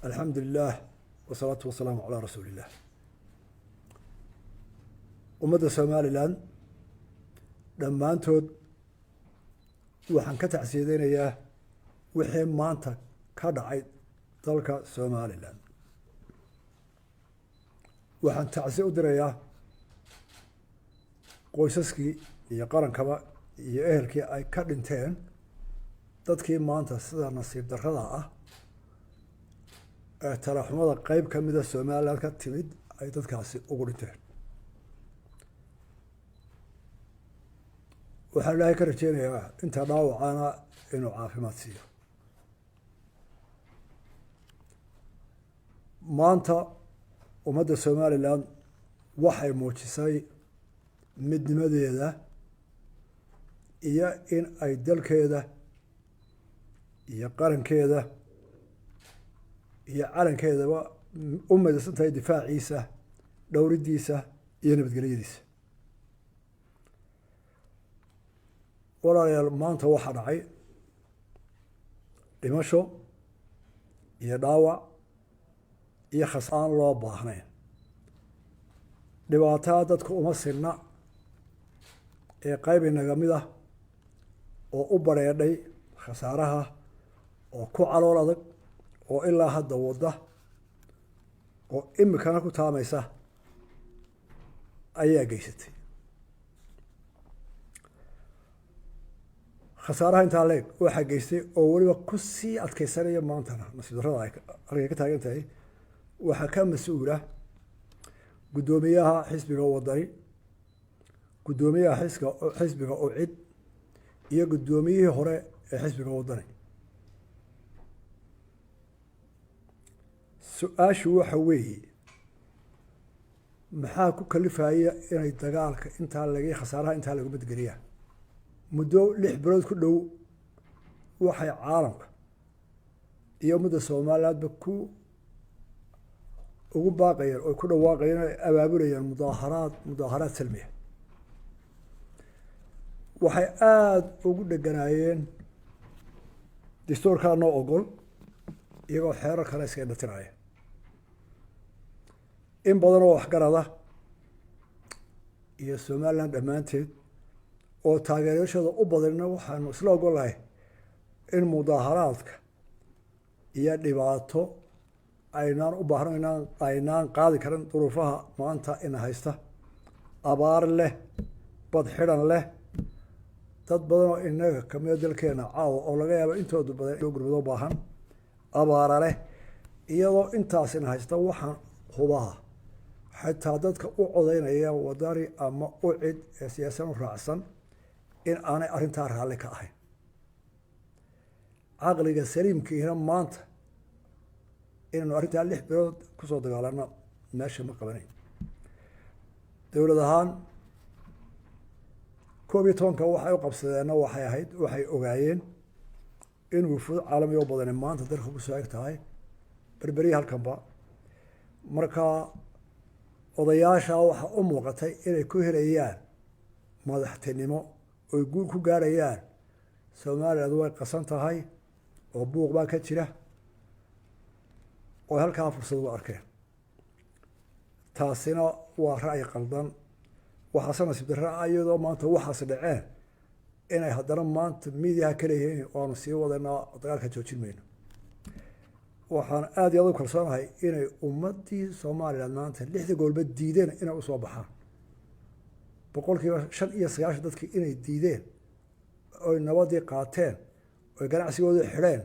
الحمد لله والصلاة والسلام على رسول الله. ummadda Somaliland dhammaantood waxaan ka tacsiyadeynayaa wixii maanta ka dhacay dalka Somaliland. waxaan tacsiyo u dirayaa qoysaskii iyo qarankaba iyo ehelkii ay ka dhinteen dadkii maanta sida nasiib darrada ah ee talaxumada qayb ka mid ah Somaliland ka timid ay dadkaasi ugu dhinteen. waxaan ilaahay ka rajeynayaa inta dhaawacana inuu caafimaad siiyo. maanta ummadda Somaliland waxay muujisay midnimadeeda iyo in ay dalkeeda iyo qarankeeda iyo calankeedaba u midaysan tahay difaaciisa, dhowridiisa iyo nabadgelyadiisa. walaalayaal, maanta waxaa dhacay dhimasho iyo dhaawac iyo khasaan loo baahnayn. dhibaatada dadka uma sinna ee qayb inaga mid ah oo u bareedhay khasaaraha oo ku calool adag oo ilaa hadda wadda oo imikana ku taamaysa ayaa geysatay. khasaaraha intaa leeg waxaa geystay oo weliba ku sii adkeysanaya maantana nasiib darrada halkay ka taagan tahay waxaa ka mas-uula guddoomiyaha xisbiga wadani, guddoomiyaha xisbiga ucid iyo guddoomiyihii hore ee xisbiga wadani. su-aashu waxa weeye maxaa ku kalifaya inay dagaalka intaa khasaaraha intaa lagu badgeliyaan? muddo 6 bilood ku dhow waxay caalamka iyo ummadda Somalilandba ugu baaqayeen oo ku dhawaaqayeen ay abaabulayeen mudaaharaad salmiya. waxay aada ugu dheganaayeen dastuurkaa noo ogol iyagoo xeerar kale iska indhatiraya. in badan oo waxgarada iyo Somaliland dhammaanteed oo taageerashada u badanna waxaanu isla ogolahay in mudaaharaadka iyo dhibaato aynaan u baahno aynaan qaadi karin duruufaha maanta ina haysta. abaar leh, bad xidhan leh, dad badan oo inaga kamida dalkeena caawa oo laga yaabo intooda badan inoo gurmado baahan, abaara leh. iyadoo intaas ina haysta waxaan hubaa xitaa dadka u codeynaya wadani ama u cid ee siyaasan u raacsan in aanay arrintaa raalli ka ahayn. caqliga saliimkiina maanta inaynu arrintaa 6 bilood kusoo dagaalano meesha ma qabanayn. dowlad ahaan 11 waxay u qabsadeenna waxay ogaayeen in wufuud caalami oo badani maanta dalka ku soo eg tahay berberiya halkanba. marka odayaasha waxaa u muuqatay inay ku helayaan madaxtinimo oy guul ku gaarayaan. Somaliland way qasan tahay oo buuq baa ka jira oo halkaa fursad ugu arkeen. taasina waa ra'yi qaldan. waxaase nasiib darro ah iyadoo maanta waxaas dhaceen inay haddana maanta miidiyaha ka leeyihiin waanu sii wadanaa dagaalka joojin mayno. waxaan aada iyo aad u kalsoonahay inay ummaddii Somaliland maanta 6 goolba diideen inay u soo baxaan. 95% dadkii inay diideen oy nabadii qaateen oy ganacsigooda xidheen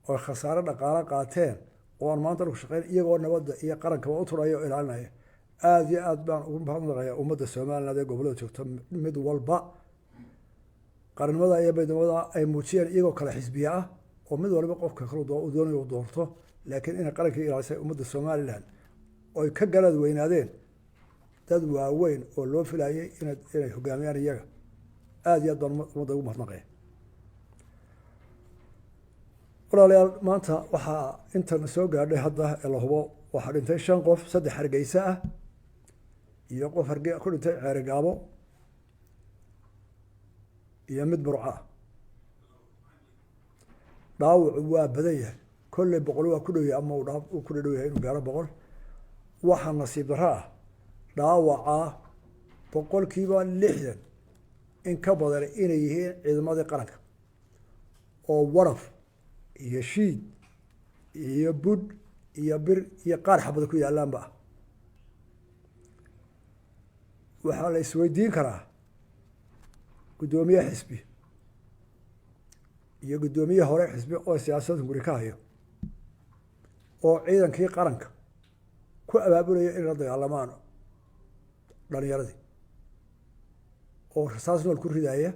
oy khasaare dhaqaale qaateen oo aan maanta ku shaqeyn iyagoo nabadda iyo qarankaba u turaya oo ilaalinaya. aada iyo aad baan ugu mahadnaqayaa ummadda Somaliland ee gobollada joogta mid walba qarannimada iyo midnimada ay muujiyeen iyagoo kala xisbiya ah oo mid walba qofka kale uu doonayo uu doorto, laakiin inay qarankii ilaalisay ummadda Somaliland oy ka galad weynaadeen dad waaweyn oo loo filayay inay hogaamiyaan iyaga. aada iyo aad baan ummadda ugu mahadnaqaya. walaalayaal, maanta waxaa intan soo gaadhay hadda ee la hubo waxaa dhintay 5 qof, 3 Hargeysa ah iyo qof ku dhintay Ceerigaabo iyo mid Burco ah. dhaawacu waa badan yahay kolley boqol waa ku dhow yahay ama uu ku dhow yahay inuu gaaro boqol. waxaa nasiib darro ah dhaawacaa boqolkiiba 60 in ka badan inay yihiin ciidamadii qaranka oo waraf iyo shiid iyo budh iyo bir iyo qaar xabada ku yaalaanba ah. waxaa la isweydiin karaa guddoomiye xisbi iyo guddoomiye hore xisbi oo siyaasadda guri ka hayo oo ciidankii qaranka ku abaabulaya in la dagaalamaan dhalinyaradii oo rasaas nool ku ridaya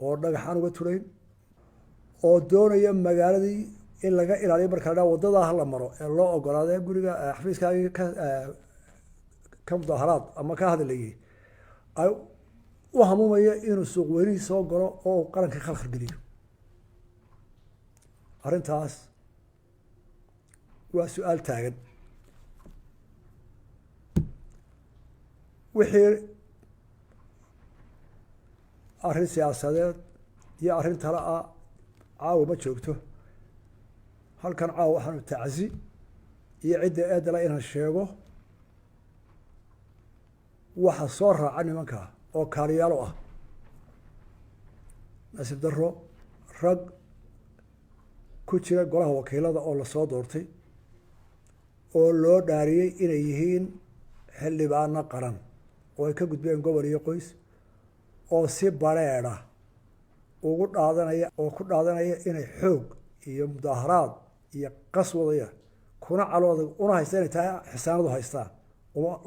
oo dhagaxaan uga turayn oo doonaya magaaladii in laga ilaaliyo marka la dhaha waddadaa hala maro ee loo ogolaadee guriga xafiiskaagii ka mudaharaad ama ka hadlayay ay u hamuumaya inuu suuq weynihii soo galo oo uu qaranka khalkhal geliyo. arrintaas waa su-aal taagan. wixii arrin siyaasadeed iyo arrin tale ah caawa ma joogto. halkan caawa waxaanu tacsi iyo cidda eedala inaan sheego waxa soo raaca nimanka oo kaaliyaalo ah. nasiib darro rag ku jira golaha wakiilada oo lasoo doortay oo loo dhaariyey inay yihiin xildhibaano qaran oo ay ka gudbeen gobol iyo qoys oo si bareedha ugu dhaadanaya oo ku dhaadanaya inay xoog iyo mudaharaad iyo qas wadaya kuna calooda una haysta inay tahay xisaanadu haystaan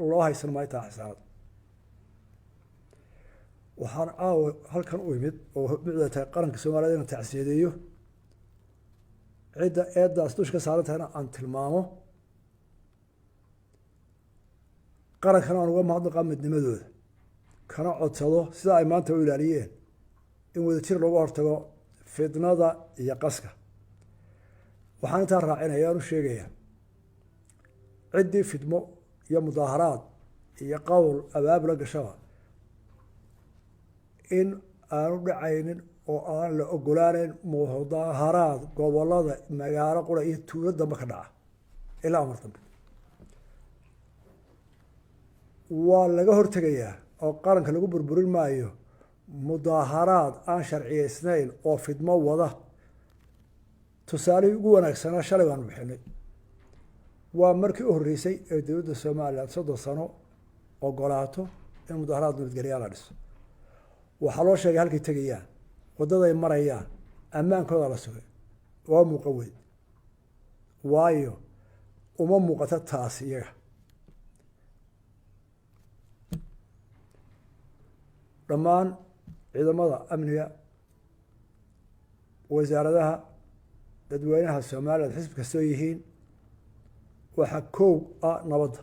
loo haysan maayo tahay xisaanad. waxaan caawa halkan u imid oo micda tahay qaranka soomaaliyed inaan tacsiyadeeyo cidda eeddaas dush ka saaran tahayna aan tilmaamo qarankana aan uga mahadnaqaa midnimadooda kana codsado sida ay maanta u ilaaliyeen in wadajir looga hortago fitnada iyo qaska. waxaan intaa raacinaya aan u sheegayaa ciddii fidmo iyo mudaaharaad iyo qowl abaabula gashaba in aanu dhacaynin oo aan la ogolaaneyn mudaaharaad gobolada magaalo qura iyo tuulo dambe ka dhaca ilaa amar dambe. waa laga hortegayaa oo qaranka lagu burburin maayo mudaaharaad aan sharciyeysnayn oo fidmo wada. tusaalihii ugu wanaagsanaa shalay baanu bixinay. waa markii u horreysay ee dowladda somalilan 30 sano ogolaato in mudaaharaad nabadgelyaa la dhiso. waxaa loo sheegay halkay tegayaan, waddaday marayaan, ammaankooda la sugay. waa muuqa weyn waayo uma muuqata taas iyaga. dhammaan ciidamada amniga, wasaaradaha, dadweynaha somaliland xisbi kastoo yihiin waxaa koow ah nabadda.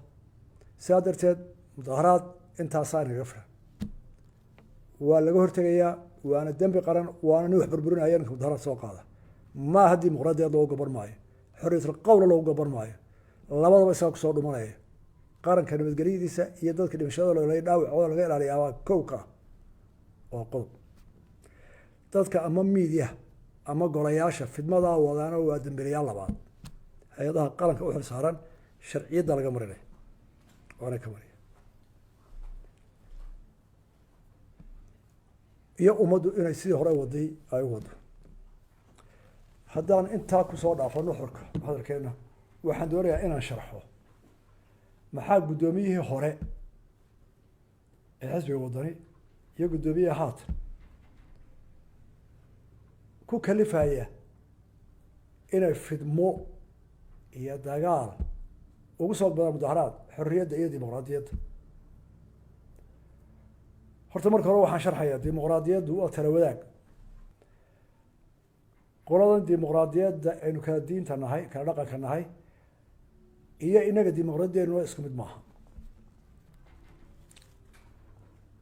sidaa darteed mudaaharaad intaasaa naga filan. waa laga hortegayaa, waana dembi qaran, waana nin wax burburinaya ninka mudaaharaad soo qaada. maaha dimuqraadiyad loogu gaban maayo, xorriyatul qowla loogu gaban maayo. labadaba isaga kusoo dhumanaya. qaranka nabadgelyadiisa iyo dadka dhimashada dhaawacooda laga ilaaliya waa kow ka oo qodob. dadka ama miidiya ama golayaasha fidmadaa wadaana waa dambiilayaal labaad. hay-adaha qaranka u xil saaran sharciyadda laga marinay waana ka mariya. iyo ummaddu inay sidii hore waday ay u wado. haddaan intaa kusoo dhaafano xorka hadalkeena waxaan doonayaa inaan sharxo maxaa guddoomiyihii hore ee xisbiga wadani iyo guddoomiyaha haatan ku kalifaya inay fidmo iyo dagaal ugu soo badaan mudaaharaad xorriyadda iyo dimuqraadiyadda. horta marka hore waxaan sharxayaa dimuqraadiyaddu waa tala wadaag. qoladan dimuqraadiyadda aynu kala diinta nahay kala dhaqanka nahay iyo inaga dimuqraadiyadduna isku mid maaha.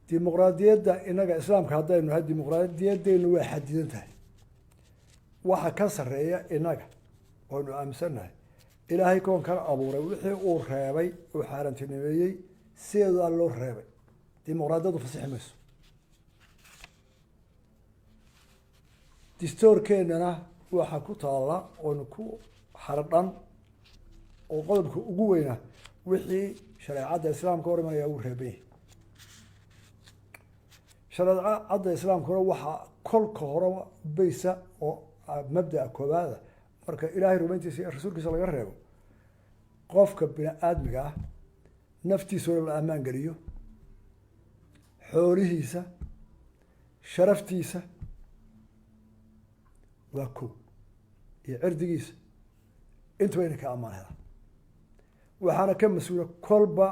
dimuqraadiyadda inaga islaamka haddaynu nahay dimuqraadiyaddeynu waa xadidan tahay. waxa ka sarreeya inaga waynu aaminsannahay ilaahay koonkana abuuray wixii uu reebay uu xaaraantinimeeyey sideedaa loo reebay. dimuqraadiyaddu fasixi mayso. distoorkeennana waxaa ku taalla oona ku xardhan oo qodobka ugu weyna wixii shareecadda islaamka hor imanaya uu reeban yahay. shareecadda islaamkuna waxaa kolka horeba baysa oo mabda'a koobaada marka ilaahay rumayntiisa iyo rasuulkiisa laga reebo qofka bini aadmiga ah naftiisuna la ammaan geliyo, xoolihiisa, sharaftiisa waa kow iyo cirdigiisa intuba inay ka ammaan helaan. waxaana ka mas-uula kolba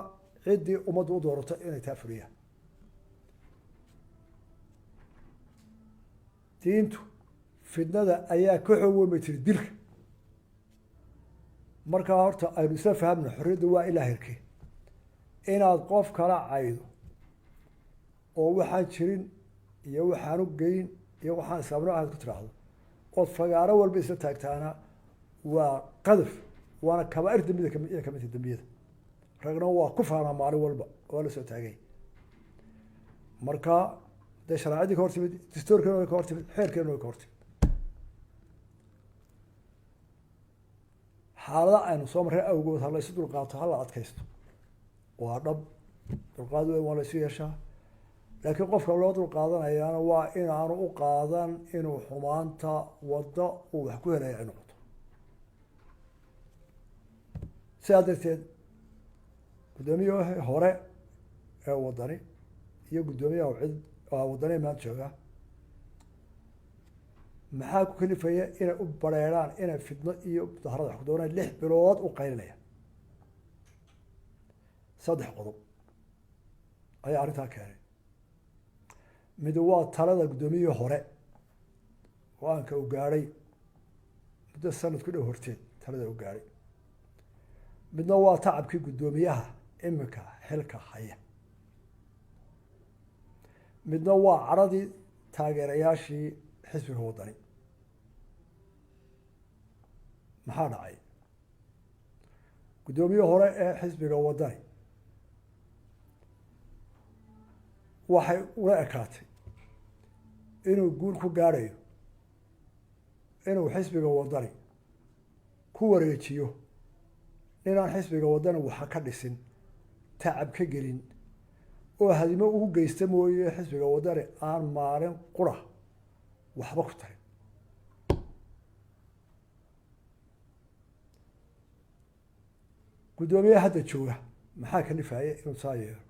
ciddii ummaddu u doorato inay taa fuliyaan. diintu fidnada ayaa ka xoog weyn bay tiri dilka. markaa horta aynu isla fahamno xorriyadda waa ilaa herkee inaad qof kala caydo oo waxaan jirin iyo waxaanu geyn iyo waxaan islaamno ahayd ku tiraahdo ood fagaaro walba isla taagtaana waa qadaf, waana kabaair dambida iya kamid tahay dambiyada. ragna waa ku faanaa maalin walba waa la soo taagay. marka dee shareecadii ka hor timid, dastuurkeena way ka hor timid, xeerkeena way ka hor timid. xaalada aynu soo marray awgood ha la isu dulqaato ha la adkaysto waa dhab, dulqaad weyn waa la isu yeeshaa. laakiin qofka loo dulqaadanayaana waa inaanu u qaadan inuu xumaanta waddo uu wax ku helaya ay noqoto. sidaa darteed guddoomiyihii hore ee waddani iyo guddoomiyaha waddani maanta jooga maxaa ku kalifaya inay u bareeraan inay fidno iyo mudaharada wax ku doonaan 6 bilood u qaylinaya. 3 qodob ayaa arrintaa keenay. mid waa talada guddoomiyihii hore go-aanka uu gaadhay muddo sanad ku dhow horteed talada uu gaadhay. midna waa tacabkii guddoomiyaha imika xilka haya. midna waa caradii taageerayaashii xisbiga waddani. maxaa dhacay? guddoomiye hore ee xisbiga waddani waxay ula ekaatay inuu guul ku gaadhayo inuu xisbiga waddani ku wareejiyo inaan xisbiga waddani waxa ka dhisin, tacab ka gelin, oo hadimo ugu geysta mooye xisbiga waddani aan maalin qura waxba ku tarin. guddoomiyaha hadda jooga maxaa kalifaya inuu saa yeelo?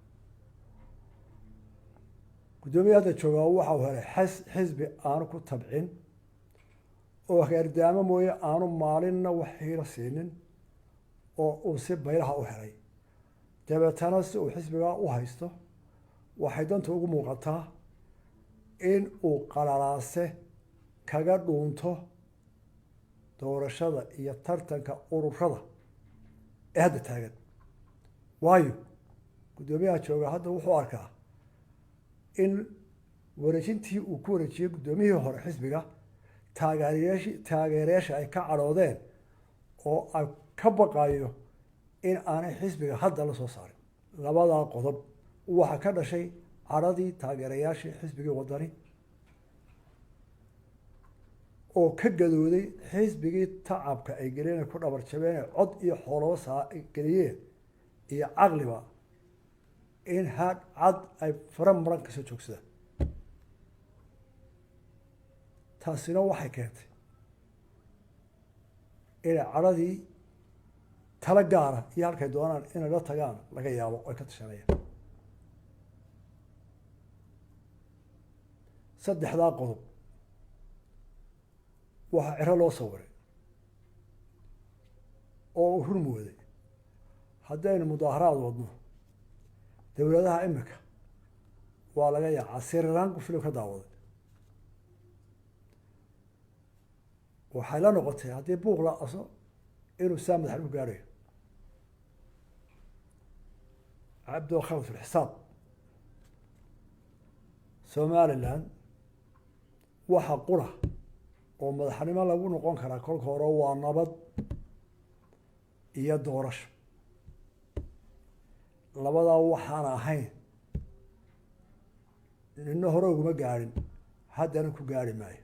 guddoomiyaha hadda jooga waxau helay xisbi aanu ku tabcin oo gaardaamo mooye aanu maalinna wax hiilo siinin oo uu si baylaha u helay. dabeetana si uu xisbigaa u haysto waxay danta ugu muuqataa in uu qalalaase kaga dhuunto doorashada iyo tartanka ururada ee hadda taagan. waayo guddoomiyaha jooga hadda wuxuu arkaa in wareejintii uu ku wareejiyey guddoomiyihii hore xisbiga taageerayaasha ay ka cadhoodeen oo ay ka baqayo in aanay xisbiga hadda la soo saarin. labadaa qodob waxaa ka dhashay cadhadii taageerayaashii xisbigii waddani oo ka gadooday xisbigii tacabka ay geliyeen ku dhabar jabeen cod iyo xoolaba geliyeen iyo caqliba in had cad ay fara maran kasoo joogsadaan. taasina waxay keentay inay cadhadii tala gaara iyo halkay doonaan inay la tagaan laga yaabo ay ka tashanayaan. 3daa qodob waxaa ciro loo sawiray oo uu run mooday. haddaynu mudaaharaad wadno dowladaha imika waa laga yaacaa siriraanku filim ka daawaday. waxay la noqotay haddii buuq la aso inuu saa madax u gaadhayo. cabdo khalad fi lxisaab. somaliland waxa qura oo madaxnimo lagu noqon karaa kolka hore waa nabad iyo doorasho. labadaa waxaan ahayn nina hore uguma gaadhin, haddana ku gaadhi maayo.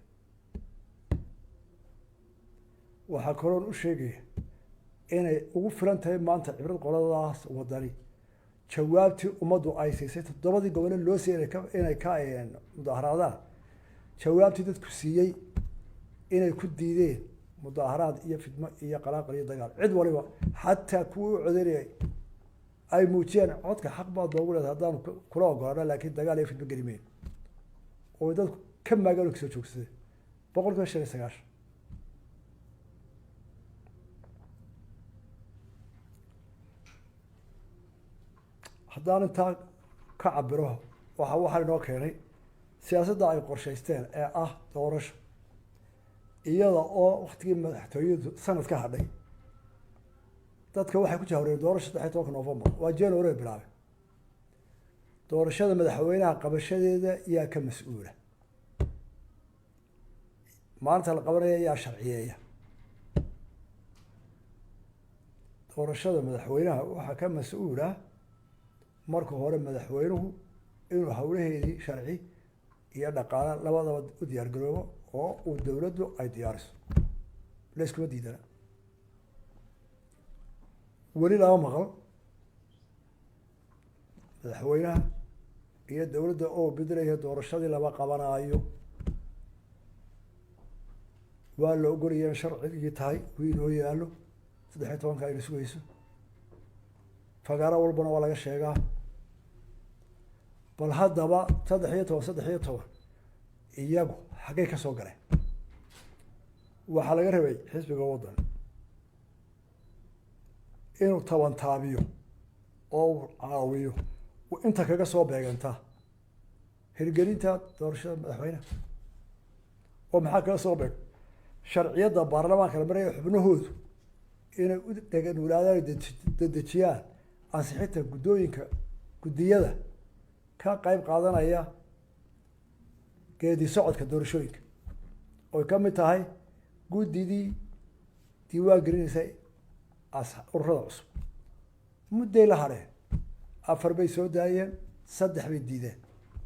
waxaa kaloon u sheegaya inay ugu filan tahay maanta cibrad qoladaas wadani jawaabtii ummaddu ay siisay 7 gobole loo siiyay inay ka mudaharaadaan jawaabtii dadku siiyey inay ku diideen mudaharaad iyo fidmo iyo qalaaqal iyo dagaal cid waliba xataa kuwii u codeynayay ay muujiyeen codka xaq baad loogu leedahay haddaan kula ogolaano laakiin dagaal iyo fidmo gelimeyn oo dadku ka maagaano kasoo joogsadeen 100% haddaan intaa ka cabiro waxaa inoo keenay siyaasadda ay qorshaysteen ee ah doorasho iyada oo waktigii madaxtooyadu sanad ka hadhay dadka waxay ku jahwareen doorasho 13 November waa January bilaabay doorashada madaxweynaha qabashadeeda yaa ka mas'uula maanta la qabanaya yaa sharciyeeya doorashada madaxweynaha waxaa ka mas'uula marka hore madaxweynuhu inuu hawlaheedii sharci iyo dhaqaale labadaba u diyaar garoobo oo uu dawladdu ay diyaariso la iskuma diidana weli lama maqal madaxweynaha iyo dawladda oo bedelaya doorashadii lama qabanaayo waa la ogolaya sharcigii tahay wuu inoo yaallo 13 ayna sugayso fagaaro walbana waa laga sheegaa bal haddaba 13 iyagu xaggay ka soo galeen waxaa laga rabay xisbiga waddan inuu tabantaabiyo oo uu caawiyo inta kaga soo beeganta hirgelinta doorashada madaxweynaha oo maxaa kaga soo beeg sharciyadda baarlamaanka la maraya xubnahoodu inay u dheganaadaan dedejiyaan ansixinta guddiyada ka qayb qaadanaya geedi socodka doorashooyinka oo ka mid tahay guddidii diiwaan gelinaysay ururada cusub mudday la hadheen 4 bay soo daayeen 3 bay diideen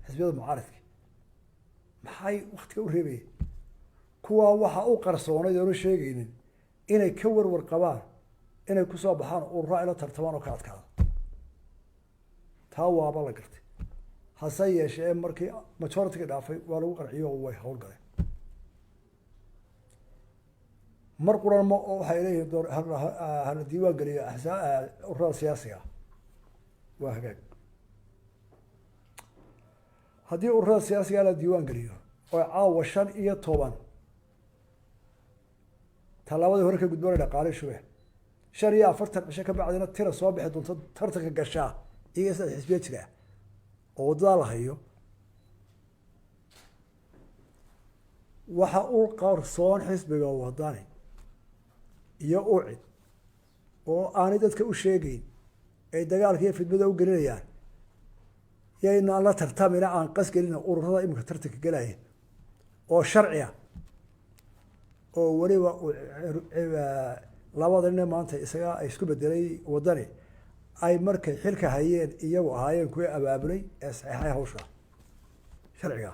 xisbiyada mucaaradka maxay waqtiga u reebayeen kuwaa waxa u qarsoonayd oona sheegaynin inay ka warwar qabaan inay ku soo baxaan ururo ay la tartamaan oo ka adkaado taa waaba la gartay hase yeeshee markii majority-ga dhaafay waa lagu qanciyo oo way hawl galeen mar quran ma waxay leeyihiin hala diiwaan geliyo ururada siyaasiga waa hagaag haddii ururada siyaasiga la diiwaan geliyo oo caawa 15 tallaabadii hore ka gudboona dhaqaale shube 45 cisho ka bacdina tira soo bixi doonta tartanka gashaa iyo saddex xisbiya jira oo wadada la hayo waxa uu qarsoon xisbiga wadani iyo ucid oo aanay dadka u sheegayn ay dagaalka iyo fidmada u gelinayaan yayna la tartamina aan qas gelina ururada imika tartanka galaya oo sharci ah oo waliba labada nin maanta isaga ay isku bedelay wadani ay markay xilka hayeen iyagu ahaayeen kuwa abaabulay ee saxiixay hawsha sharciga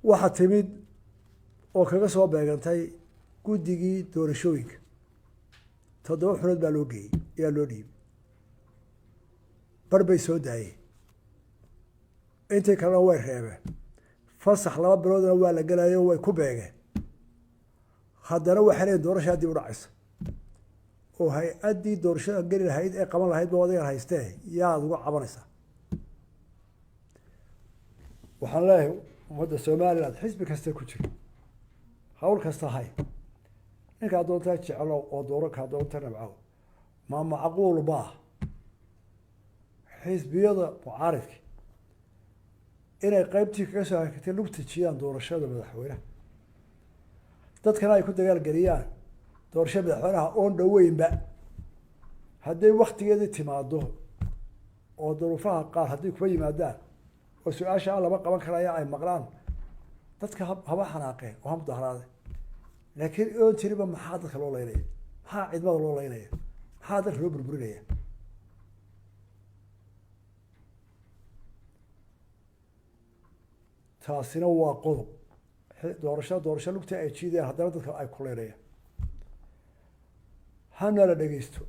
waxa timid oo kaga soo beegantay guddigii doorashooyinka 7 xunood baa loo geeyey ayaa loo dhiibay bar bay soo daayeen intii kalena way reebeen fasax 2 biloodna waa la gelayo way ku beegeen haddana waxay leeyihin doorashaa dib u dhacaysa oo hay-addii doorashada geli lahayd ee qaban lahayd ba wadagan haystee yaad uga cabanaysaa waxaan leeyahay ummadda Soomaaliland xisbi kasta ku jiro hawl kasta hay ninka doonta jecelo oo dooro ka doonta nabco ma macquul ba xisbiyada mucaaradka inay qaybtii kaga soo hakatay lugta jiyaan doorashada madaxweynaha dadkana ay ku dagaal galiyaan doorashada madaxweynaha oo dhaweynba hadday waqtigeedii timaado oo duruufaha qaar haddii kuba yimaadaan oo su-aasha lama qaban karaya ay maqlaan dadka haba xanaaqeen oo mudaharaade laakiin oon tiriba maxaa dadka loo leynaya maxaa cidmada loo leynaya maxaa dadka loo burburinaya taasina waa qodob doorasho lugta ay jiideen haddana dadka ay kuleynayaan hana la dhegeysto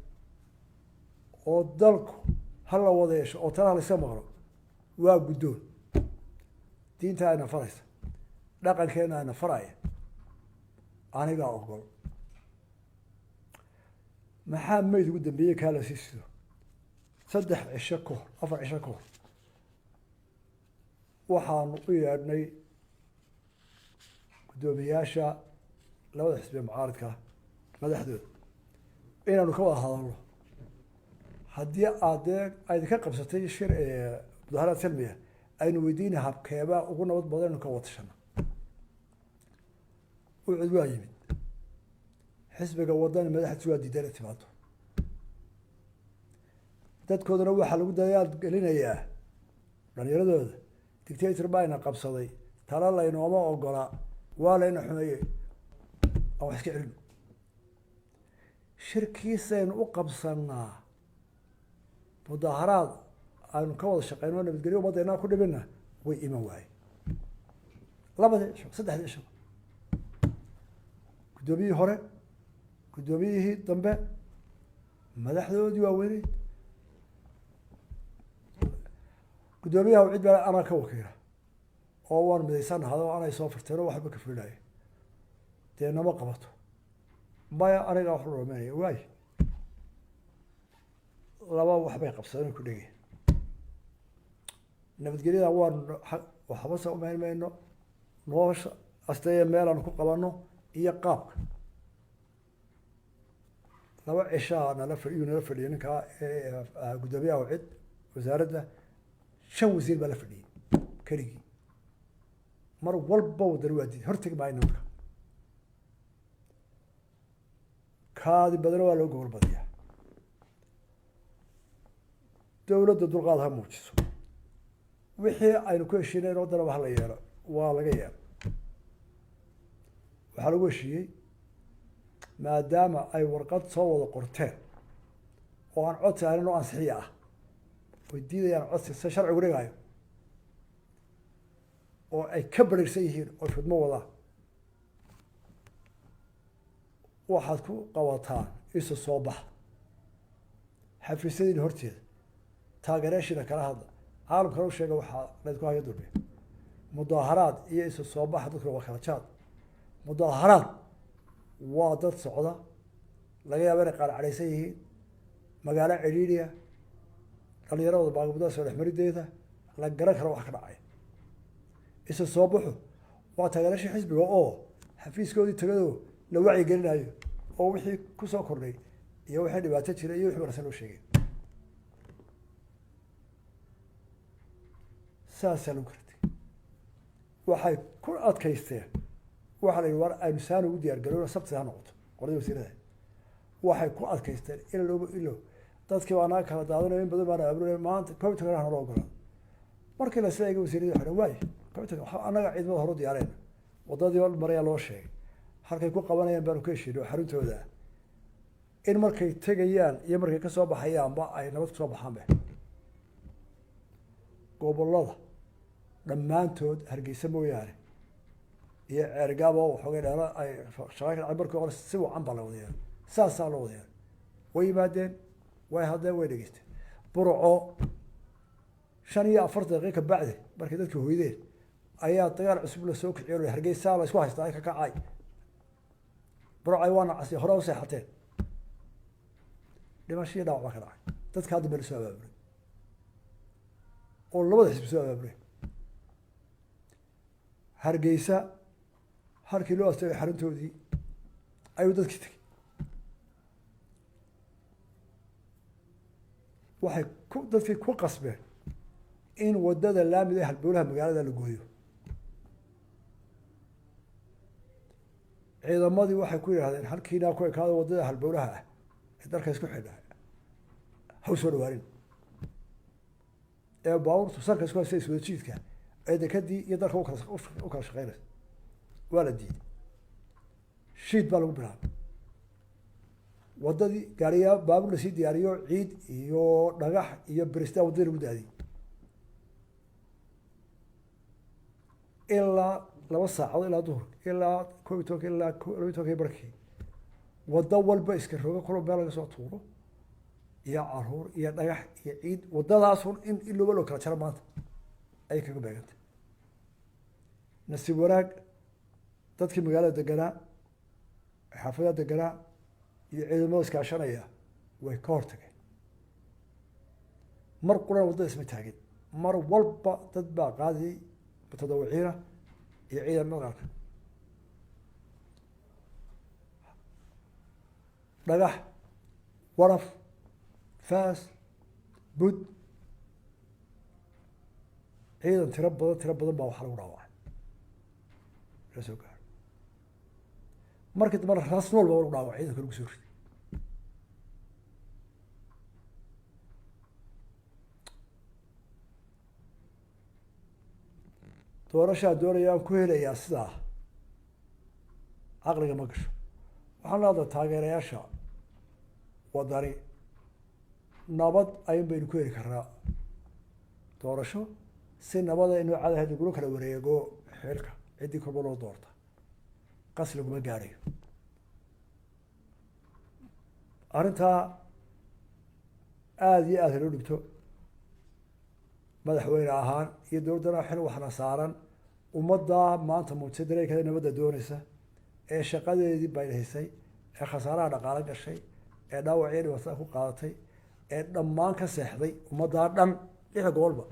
oo dalku ha la wada yeesho oo talaha layska maqlo waa guddoon diinta ayna faraysa dhaqankeena ayna faraya anigaa ogol maxaa mayd ugu dambeeyey kaa la sii sido 3 cisho ka hor 4 cisho ka hor waxaanu u yeedhnay guddoomiyaasha labada xisbi mucaaradka madaxdooda inaanu ka wada hadalno haddii aydinka qabsatay shir mudaharaad salmiya aynu weydiina habkeebaa ugu nabad badan inu ka watashano ucud waa yimid xisbiga wadani madaxdiisu waa diidan timaado dadkoodana waxaa lagu dadaal gelinayaa dhalinyaradooda dictator baa ina qabsaday tala laynooma ogola waa layna xumeeyey aan wax iska celino shirkiisaynu u qabsanaa mudaharaad aynu ka wada shaqeyno nabadgelyo ummaddeena ku dhibina way iman waaye 2 cisho 3 cisho guddoomiyihii hore guddoomiyihii dambe madaxdoodii waaweynay guddoomiyaha cid baa anaa ka wakiila oo waan midaysannahay oo anay soo firteen oo waxba ka fiilaya dee nama qabato maya anigaa wax loomeynaya waay laba waxbay qabsadeen ku dhegay nabadgelyada waan waxba soo umayn mayno nolosha asteeye meelaan ku qabanno iyo qaabka 2 cishaa nala fadhiyay ninkaa guddoomiyaha cid wasaaradda 5 wasiir baa la fadhiyey keligii mar walba wadani waa diiday hortegi maayo nimanka kaadi badana waa loo gobol badiyaa dowladda dulqaad ha muujiso wixii aynu ku heshiinayn oo danaba hala yeelo waa laga yeelo waxaa lagu heshiiyey maadaama ay warqad soo wada qorteen oo aan codsi ahayn oo ansixiya ah way diidayaan codsi se sharcigu dhigaayo oo ay ka bariirsan yihiin oo fidmo wadaan waxaad ku qabataan isu soo baxa xafiisyadiina horteeda taageerayaashiina kala hadla caalamkana u sheega waxaa laydku haya dulmiya mudaaharaad iyo isu soo baxa dadkuna waa kala jaad mudaaharaad waa dad socda laga yaaba inay qaarcadhaysan yihiin magaalo cidhiidhiya dhalinyaradooda baagamudaa soo dhexmarideeda la garan karo wax ka dhacaya isu soo baxu waa taageerashii xisbiga oo xafiiskoodii tagadoo la wacyi gelinayo oo wixii kusoo kordhay iyo wixii dhibaato jira iyo wixii wanaagsan loo sheegay saasaa lagu kartay waxay ku adkaysteen waxaa la yidhi war aynu saani ugu diyaar garowna sabti ha noqoto qoladii wasiirada waxay ku adkaysteen ilo dadkii baa naga kala daadanayo in badan baana aabulay maanta computerka hana loo ogolaa markii la sida iga wasiiradii waxay waay computerka annaga ciidamada horu diyaareen wadadii marayaa loo sheegay halkay ku qabanayaan baanu ka heshiinay oo xaruntooda in markay tegayaan iyo markay ka soo baxayaanba ay nabad kusoo baxaanbe gobollada dhammaantood hargeysa mooyaane iyo ceergaabo waxoogay dheera ay shaqayn markii hore si wacan baa la wada yeelay saasaa loo wada yeelay way yimaadeen way hadleen way dhegeysteen burco 45 daqiiqo ka bacdi markay dadkii hooydeen ayaa dagaal cusub la soo kiciyay hargeysa la isku haystaa ka kacay burco ay waana casi hore u seexateen dhimashadii dhaawac ka dhacay dadka hadda meel soo abaabulay oo labada xisbi soo abaabulay hargeysa halkii loo astagay xaruntoodii ayuu dadkii tegay waxay dadkii ku qasbeen in wadada laamida ee halbowlaha magaalada la gooyo ciidamadii waxay ku yidhahdeen halkiinaa ku ekaado wadada halbowlaha ah ee dalka isku xidha ha u soo dhawaanin ee baabuurtu salka isku haysta iswada jiidka ee dekadii iyo dalka u kala shaqeynaysa waa la diiday shiid baa lagu bilaabay wadadii gaariyaa baabuur lasii diyaariyo ciid iyo dhagax iyo beristaa waddadii lagu daadiyey ilaa 2 saacadood ilaa duhur ilaa 12 ilaa 12 barkii waddo walba iska roga kolo meel laga soo tuuro iyo caruur iyo dhagax iyo ciid waddadaasun in ilooba loo kala jaro maanta ay kaga beegantay nasiib wanaag dadkii magaalada deganaa xaafadaha deganaa iyo ciidamada iskaashanaya way ka hortageen mar quran waddada isma taagin mar walba dad baa qaadiyey mutadawiciina iyo ciidamada qaranka dhagax waraf faas bud ciidan tiro badan baa waxaa lagu dhaawacay la soo gaaro markii dambana raas nool baa lagu dhaawacay ciidanka lagu soo riday doorashaa doonayaan ku helayaa sidaa caqliga ma gasho waxaan leedahay taageerayaasha wadani nabad ayun baynu ku heli karnaa doorasho si nabada inuu cadaha lagula kala wareego xilka ciddii korba loo doorta qas laguma gaarayo arrintaa aada iyo aada loo dhigto madaxweyne ahaan iyo dowladdana xil waxna saaran ummaddaa maanta muujisay dareenkeeda nabadda doonaysa ee shaqadeedii baylahisay ee khasaaraha dhaqaalo gashay ee dhaawacyo dhibaatada ku qaadatay ee dhammaan ka seexday ummaddaa dhan 6 gobolba